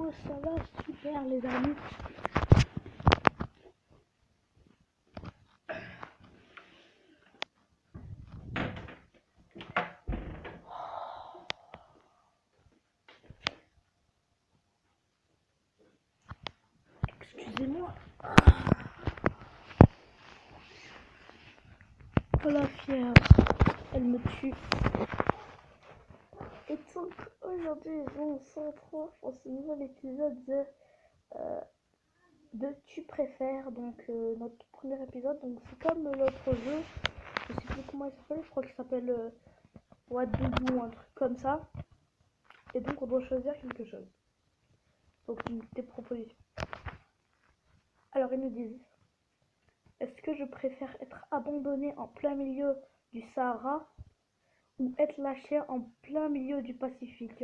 Moi ça va super les amis. Excusez-moi. Oh la fièvre, elle me tue. Et donc aujourd'hui on se retrouve pour ce nouvel épisode de Tu préfères, donc notre premier épisode. Donc c'est comme l'autre jeu, je sais plus comment il s'appelle, je crois qu'il s'appelle What Do You ou un truc comme ça. Et donc on doit choisir quelque chose. Donc des propositions. Alors ils nous disent: est-ce que je préfère être abandonné en plein milieu du Sahara ou être lâché en plein milieu du Pacifique?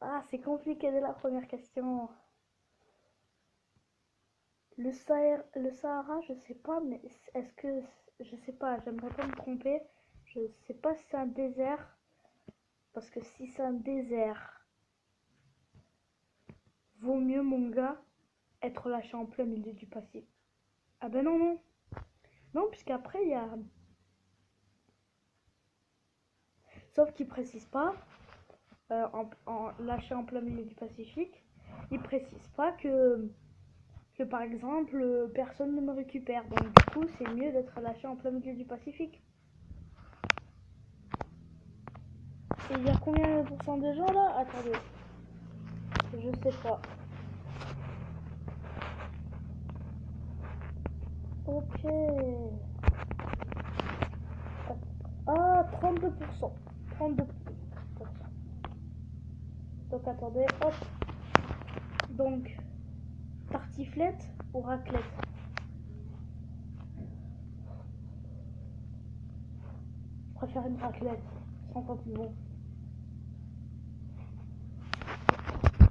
Ah, c'est compliqué dès la première question. Le Sahara, je sais pas, mais est-ce que... Je sais pas, j'aimerais pas me tromper. Je sais pas si c'est un désert. Parce que si c'est un désert, vaut mieux, mon gars, être lâché en plein milieu du Pacifique. Ah ben non, non. Non, puisqu'après, il y a... Sauf qu'il précise pas, en lâché en plein milieu du Pacifique, il précise pas que par exemple, personne ne me récupère. Donc du coup, c'est mieux d'être lâché en plein milieu du Pacifique. Et il y a combien de pourcents de gens là? Attendez. Je sais pas. Ok. Ah, 32%. 32%. Donc attendez, hop. Donc, tartiflette ou raclette? Je préfère une raclette. 100 fois plus bon.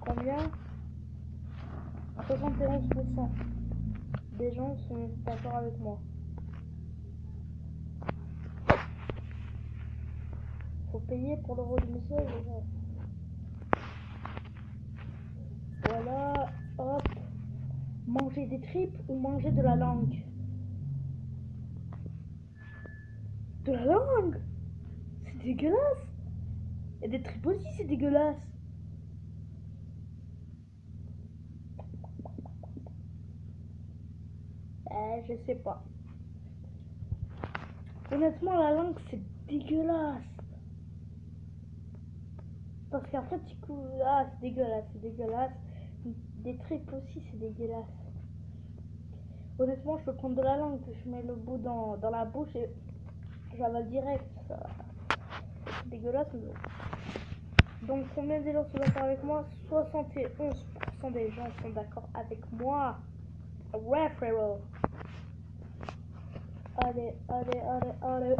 Combien? 71% des gens sont d'accord avec moi. Faut payer pour le rôle du monsieur déjà. Voilà, hop. Manger des tripes ou manger de la langue? De la langue? C'est dégueulasse. Et des tripes aussi, c'est dégueulasse. Je sais pas. Honnêtement, la langue, c'est dégueulasse. Parce qu'en fait, du coup, ah, c'est dégueulasse, c'est dégueulasse. Des tripes aussi, c'est dégueulasse. Honnêtement, je peux prendre de la langue, je mets le bout dans la bouche et j'avale direct. C'est dégueulasse, mais bon. Donc, combien des gens sont d'accord avec moi? 71% des gens sont d'accord avec moi. Ouais, frérot. Allez, allez, allez, allez.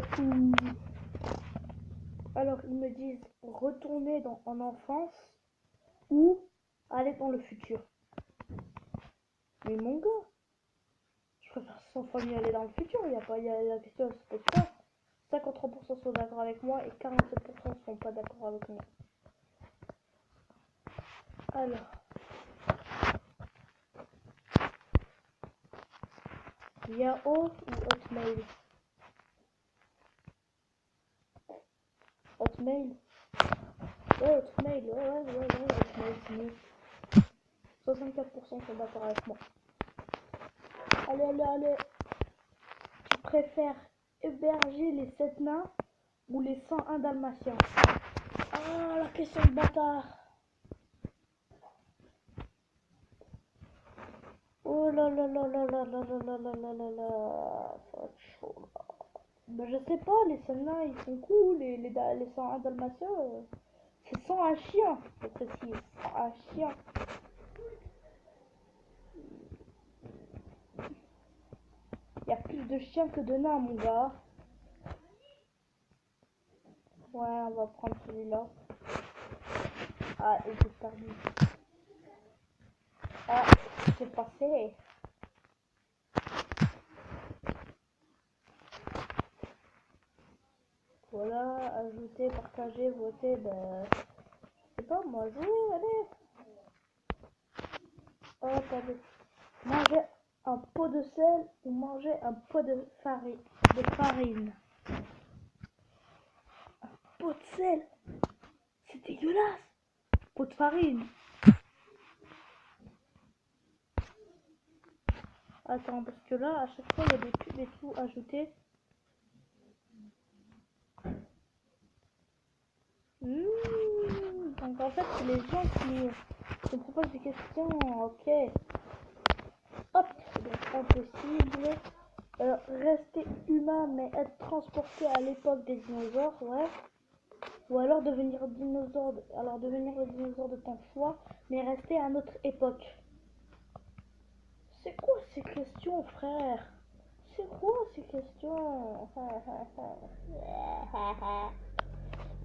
Alors, ils me disent retourner en enfance ou aller dans le futur. Mais mon gars, je préfère 100 fois mieux aller dans le futur. Il y a pas, la question se pose pas. 53% sont d'accord avec moi et 47% sont pas d'accord avec moi. Alors, Yahoo ou Hotmail? Hotmail? Ouais, Hotmail, ouais, Hotmail, c'est mieux. 64% sont d'accord avec moi. Allez, allez, allez. Tu préfères héberger les 7 nains ou les 101 dalmatiens? Ah, la question de bâtard. Oh là là là là là là là là là là là là. Ça va être chaud là. Ben, je sais pas, les 7 nains ils sont cool, les 101 dalmatiens, c'est 101 chiens, c'est précis, 101 chiens. Il y a plus de chiens que de nains, mon gars. Ouais, on va prendre celui-là. Ah, et j'ai perdu. Ah, c'est passé. Voilà, ajouter, partager, voter, ben... Je sais pas, moi, jouer, allez. Attendez. Manger un pot de sel ou manger un pot de farine. Un pot de sel. C'est dégueulasse. Pot de farine. Attends, parce que là, à chaque fois, il y a des pubs et tout ajoutés. Donc en fait, c'est les gens qui me proposent des questions. Ok. Hop. Donc impossible. Rester humain mais être transporté à l'époque des dinosaures, ouais. Ou alors devenir dinosaure, alors devenir le dinosaure de ton choix, mais rester à une autre époque. C'est quoi ces questions, frère? C'est quoi ces questions?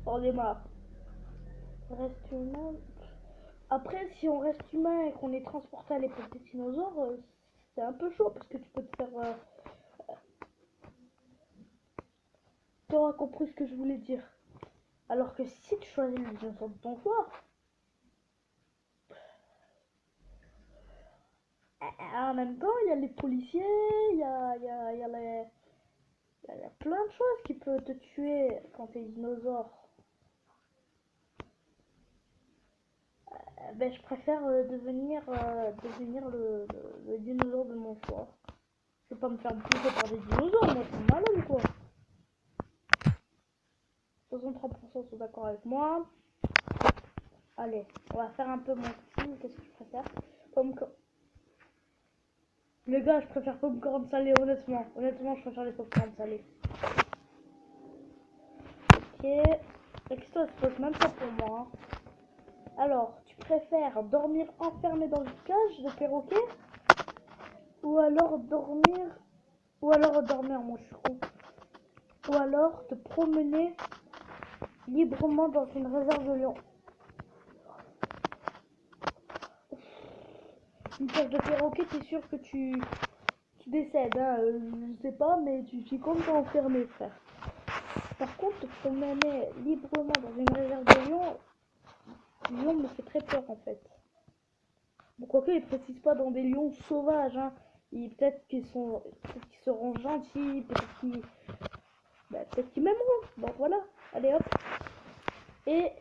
On démarre. Reste humain. Après, si on reste humain et qu'on est transporté à l'époque des dinosaures, c'est un peu chaud parce que tu peux te faire. T'auras compris ce que je voulais dire. Alors que si tu choisis le dinosaure de ton choix, en même temps, il y a les policiers, il y a plein de choses qui peuvent te tuer quand t'es dinosaure. Ben, je préfère devenir le dinosaure de mon choix. Je vais pas me faire bouffer par des dinosaures, moi, c'est malade ou quoi? 63% sont d'accord avec moi. Allez, on va faire un peu mon petit. Qu'est-ce que je préfère? Les gars, je préfère popcorn salé, honnêtement. Honnêtement, je préfère les popcorn salés. Ok. La question se pose même pas pour moi. Hein. Alors, tu préfères dormir enfermé dans une cage de perroquet ou alors dormir moi je suis con. Ou alors te promener librement dans une réserve de lions. Une cage de perroquet, t'es sûr que tu décèdes, hein, je sais pas, mais tu suis comme t'es enfermé, frère. Par contre, te promener librement dans une réserve de lions, lion me fait très peur en fait. Bon, quoique, ils précisent pas dans des lions sauvages, hein. Peut-être qu'ils seront gentils, peut-être qu'ils m'aimeront. Donc voilà, allez hop. Et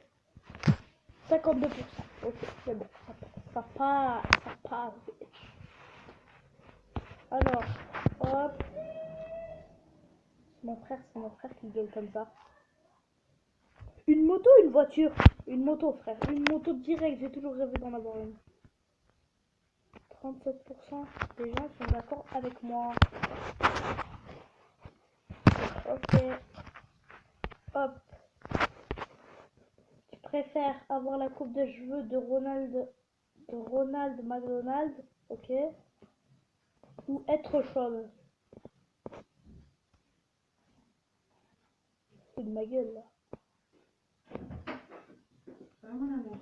52%. Ok, c'est bon. Ça passe. Alors, hop. C'est mon frère qui gueule comme ça. Une moto, une voiture? Une moto, frère. Une moto direct, j'ai toujours rêvé d'en avoir une. 37% des gens sont d'accord avec moi. Ok. Hop. Tu préfères avoir la coupe de cheveux de Ronald McDonald, ok, ou être chauve? C'est de ma gueule là. Mon amour.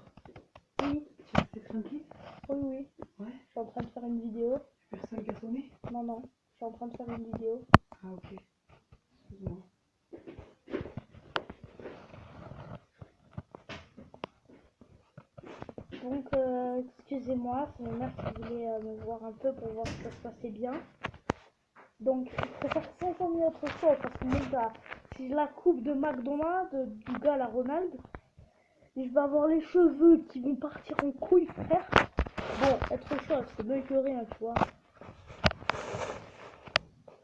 Oui. Tu restes tranquille? Oui. Ouais. Je suis en train de faire une vidéo. Personne qui a sonné? Non. Je suis en train de faire une vidéo. Ah ok. Excuse-moi. Donc, excusez-moi, c'est ma mère qui voulait me voir un peu pour voir si ça se passait bien. Donc, je préfère 500 000 autres choses parce que mon gars, si je la coupe de McDonald's, du gars à Ronald, et je vais avoir les cheveux qui vont partir en couille, frère. Bon, être chose, c'est mieux que rien, tu vois.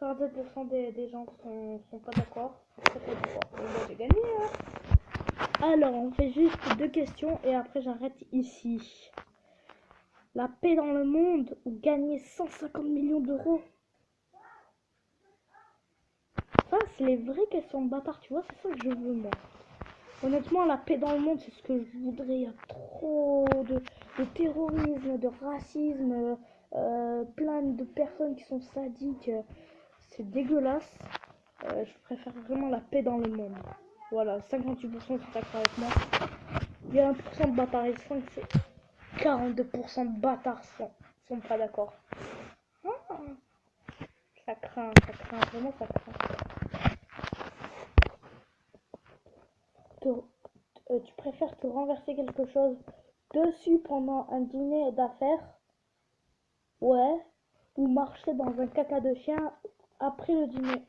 47% des gens sont pas d'accord. J'ai gagné, hein. Alors, on fait juste 2 questions et après j'arrête ici. La paix dans le monde ou gagner 150 millions d'euros? Ça, c'est les vraies questions de bâtard, tu vois, c'est ça que je veux, moi. Honnêtement, la paix dans le monde, c'est ce que je voudrais. Il y a trop de terrorisme, de racisme, plein de personnes qui sont sadiques. C'est dégueulasse. Je préfère vraiment la paix dans le monde. Voilà, 58% sont d'accord avec moi. Il y a 1% de bâtards et 5, c'est 42% de bâtards sont pas d'accord. Ah, ça craint, vraiment ça craint. Tu préfères te renverser quelque chose dessus pendant un dîner d'affaires Ouais. Ou marcher dans un caca de chien après le dîner.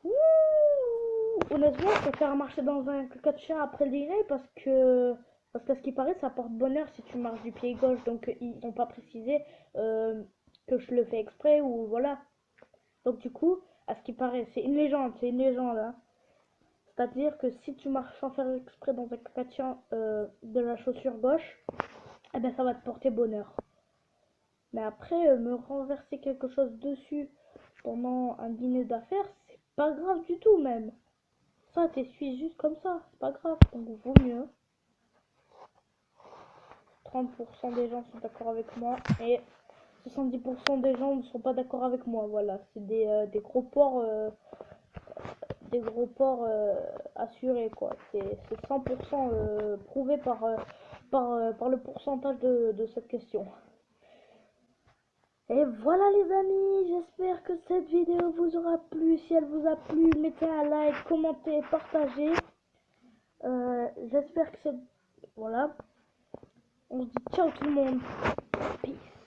Ouh, honnêtement, je préfère marcher dans un caca de chien après le dîner parce qu'à ce qui paraît, ça porte bonheur si tu marches du pied gauche. Donc ils n'ont pas précisé que je le fais exprès ou voilà. Donc du coup, à ce qui paraît, c'est une légende, hein. C'est-à-dire que si tu marches sans faire exprès dans un caca de chien de la chaussure gauche, eh ben ça va te porter bonheur. Mais après, me renverser quelque chose dessus pendant un dîner d'affaires, c'est pas grave du tout même. Ça, t'essuies juste comme ça, c'est pas grave, donc vaut mieux. 30% des gens sont d'accord avec moi et 70% des gens ne sont pas d'accord avec moi. Voilà, c'est des gros porcs, assurés quoi. C'est 100% prouvé par le pourcentage de cette question. Et voilà les amis, j'espère que cette vidéo vous aura plu. Si elle vous a plu, mettez un like, commentez, partagez. J'espère que c'est... Voilà. On se dit ciao tout le monde. Peace.